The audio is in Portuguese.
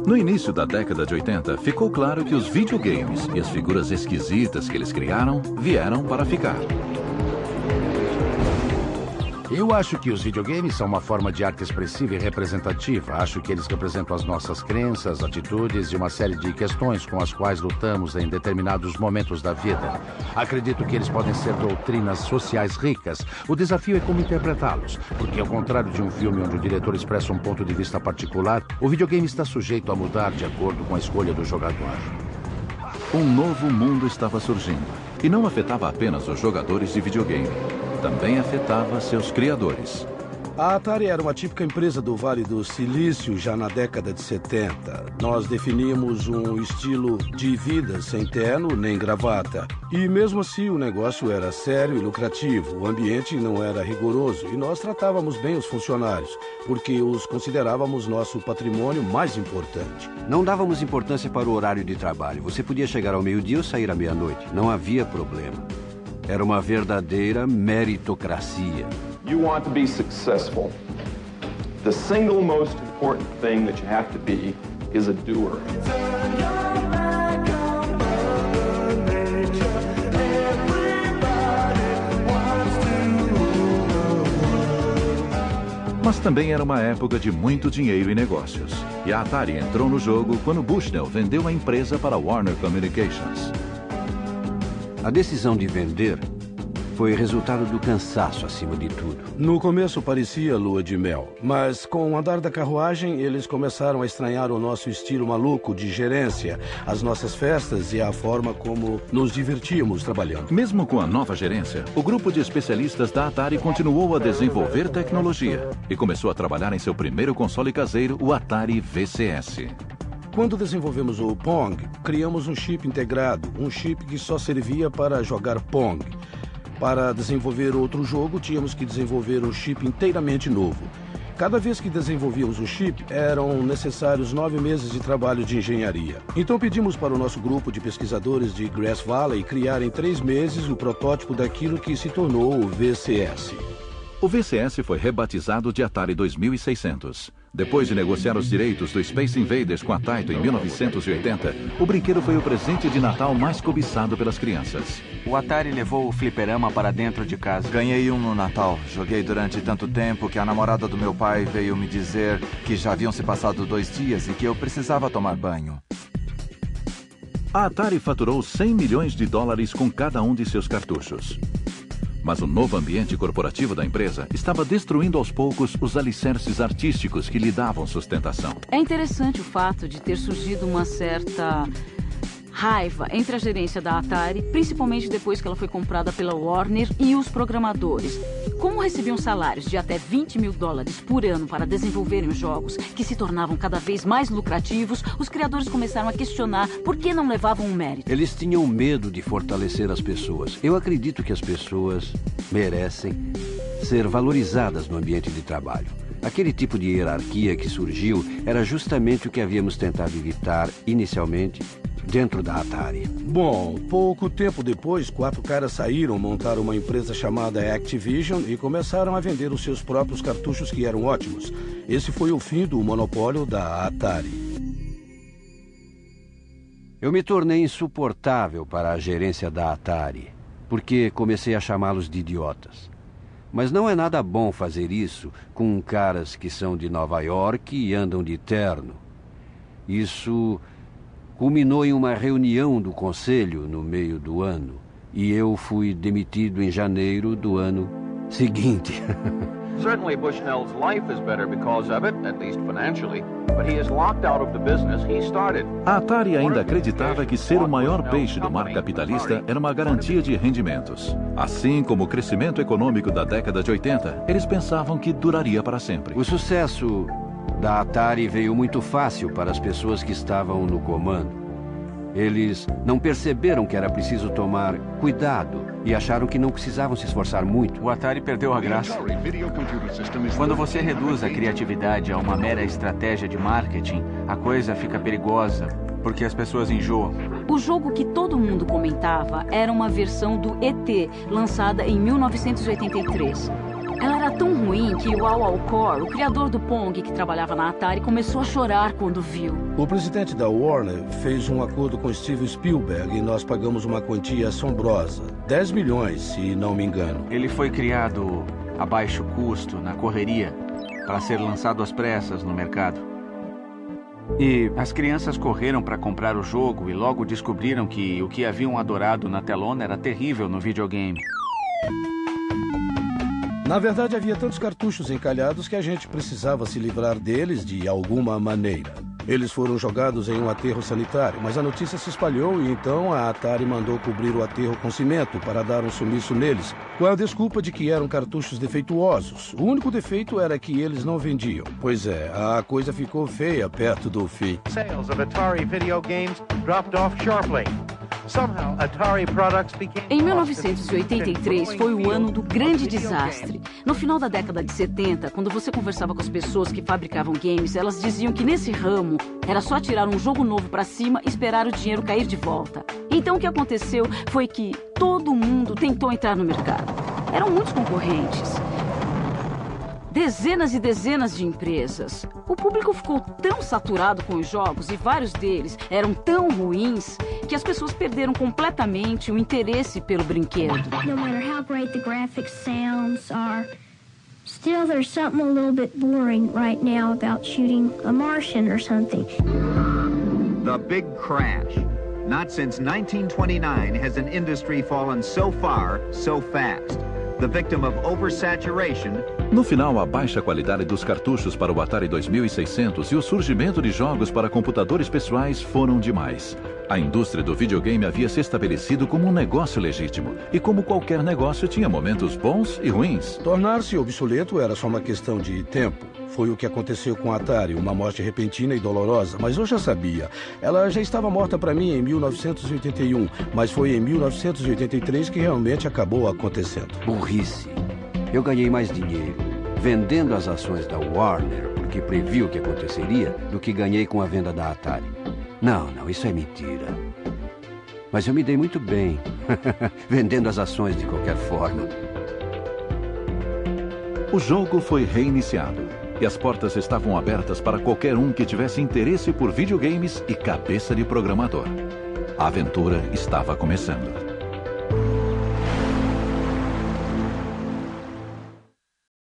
No início da década de 80, ficou claro que os videogames e as figuras esquisitas que eles criaram vieram para ficar. Eu acho que os videogames são uma forma de arte expressiva e representativa. Acho que eles representam as nossas crenças, atitudes e uma série de questões com as quais lutamos em determinados momentos da vida. Acredito que eles podem ser doutrinas sociais ricas. O desafio é como interpretá-los, porque ao contrário de um filme onde o diretor expressa um ponto de vista particular, o videogame está sujeito a mudar de acordo com a escolha do jogador. Um novo mundo estava surgindo, e não afetava apenas os jogadores de videogame. Também afetava seus criadores. A Atari era uma típica empresa do Vale do Silício já na década de 70. Nós definíamos um estilo de vida sem terno nem gravata. E mesmo assim o negócio era sério e lucrativo. O ambiente não era rigoroso e nós tratávamos bem os funcionários, porque os considerávamos nosso patrimônio mais importante. Não dávamos importância para o horário de trabalho. Você podia chegar ao meio-dia ou sair à meia-noite. Não havia problema. Era uma verdadeira meritocracia. You want to be successful. The single most important thing that you have to be is a doer. Mas também era uma época de muito dinheiro e negócios. E a Atari entrou no jogo quando Bushnell vendeu a empresa para Warner Communications. A decisão de vender foi resultado do cansaço acima de tudo. No começo parecia lua de mel, mas com o andar da carruagem eles começaram a estranhar o nosso estilo maluco de gerência, as nossas festas e a forma como nos divertíamos trabalhando. Mesmo com a nova gerência, o grupo de especialistas da Atari continuou a desenvolver tecnologia e começou a trabalhar em seu primeiro console caseiro, o Atari VCS. Quando desenvolvemos o Pong, criamos um chip integrado, um chip que só servia para jogar Pong. Para desenvolver outro jogo, tínhamos que desenvolver um chip inteiramente novo. Cada vez que desenvolvíamos um chip, eram necessários 9 meses de trabalho de engenharia. Então pedimos para o nosso grupo de pesquisadores de Grass Valley criar em 3 meses o protótipo daquilo que se tornou o VCS. O VCS foi rebatizado de Atari 2600. Depois de negociar os direitos do Space Invaders com a Taito em 1980, o brinquedo foi o presente de Natal mais cobiçado pelas crianças. O Atari levou o fliperama para dentro de casa. Ganhei um no Natal. Joguei durante tanto tempo que a namorada do meu pai veio me dizer que já haviam se passado 2 dias e que eu precisava tomar banho. A Atari faturou $100 milhões com cada um de seus cartuchos. Mas o novo ambiente corporativo da empresa estava destruindo aos poucos os alicerces artísticos que lhe davam sustentação. É interessante o fato de ter surgido uma certa raiva entre a gerência da Atari, principalmente depois que ela foi comprada pela Warner, e os programadores. Como recebiam salários de até $20 mil por ano para desenvolverem os jogos, que se tornavam cada vez mais lucrativos, os criadores começaram a questionar por que não levavam um mérito. Eles tinham medo de fortalecer as pessoas. Eu acredito que as pessoas merecem ser valorizadas no ambiente de trabalho. Aquele tipo de hierarquia que surgiu era justamente o que havíamos tentado evitar inicialmente dentro da Atari. Bom, pouco tempo depois, 4 caras saíram, montaram uma empresa chamada Activision e começaram a vender os seus próprios cartuchos que eram ótimos. Esse foi o fim do monopólio da Atari. Eu me tornei insuportável para a gerência da Atari, porque comecei a chamá-los de idiotas. Mas não é nada bom fazer isso com caras que são de Nova York e andam de terno. Isso culminou em uma reunião do conselho no meio do ano, e eu fui demitido em janeiro do ano seguinte. Certainly Bushnell's life is better because of it, at least financially, but he is locked out of the business he started. A Atari ainda acreditava que ser o maior peixe do mar capitalista era uma garantia de rendimentos. Assim como o crescimento econômico da década de 80, eles pensavam que duraria para sempre. O sucesso da Atari veio muito fácil para as pessoas que estavam no comando. Eles não perceberam que era preciso tomar cuidado e acharam que não precisavam se esforçar muito. O Atari perdeu a graça. Quando você reduz a criatividade a uma mera estratégia de marketing, a coisa fica perigosa, porque as pessoas enjoam. O jogo que todo mundo comentava era uma versão do ET, lançada em 1983. Ela era tão ruim que o Al Alcor, o criador do Pong que trabalhava na Atari, começou a chorar quando viu. O presidente da Warner fez um acordo com Steven Spielberg e nós pagamos uma quantia assombrosa. 10 milhões, se não me engano. Ele foi criado a baixo custo, na correria, para ser lançado às pressas no mercado. E as crianças correram para comprar o jogo e logo descobriram que o que haviam adorado na telona era terrível no videogame. Na verdade, havia tantos cartuchos encalhados que a gente precisava se livrar deles de alguma maneira. Eles foram jogados em um aterro sanitário, mas a notícia se espalhou e então a Atari mandou cobrir o aterro com cimento para dar um sumiço neles, com a desculpa de que eram cartuchos defeituosos. O único defeito era que eles não vendiam. Pois é, a coisa ficou feia perto do fim. Sales of Atari video games dropped off sharply. Somehow, Atari products became... Em 1983 foi o ano do grande desastre. No final da década de 70, quando você conversava com as pessoas que fabricavam games, elas diziam que nesse ramo era só tirar um jogo novo para cima e esperar o dinheiro cair de volta. Então o que aconteceu foi que todo mundo tentou entrar no mercado. Eram muitos concorrentes. Dezenas e dezenas de empresas. O público ficou tão saturado com os jogos e vários deles eram tão ruins que as pessoas perderam completamente o interesse pelo brinquedo. No matter how great the graphics sounds are, still there's something a little bit boring right now about shooting a Martian or something. The big crash. Not since 1929 has an industry fallen so far, so fast. The victim of oversaturation. No final, a baixa qualidade dos cartuchos para o Atari 2600 e o surgimento de jogos para computadores pessoais foram demais. A indústria do videogame havia se estabelecido como um negócio legítimo. E como qualquer negócio, tinha momentos bons e ruins. Tornar-se obsoleto era só uma questão de tempo. Foi o que aconteceu com a Atari, uma morte repentina e dolorosa, mas eu já sabia. Ela já estava morta para mim em 1981, mas foi em 1983 que realmente acabou acontecendo. Burrice. Eu ganhei mais dinheiro vendendo as ações da Warner, porque previ o que aconteceria, do que ganhei com a venda da Atari. Não, isso é mentira. Mas eu me dei muito bem, vendendo as ações de qualquer forma. O jogo foi reiniciado e as portas estavam abertas para qualquer um que tivesse interesse por videogames e cabeça de programador. A aventura estava começando.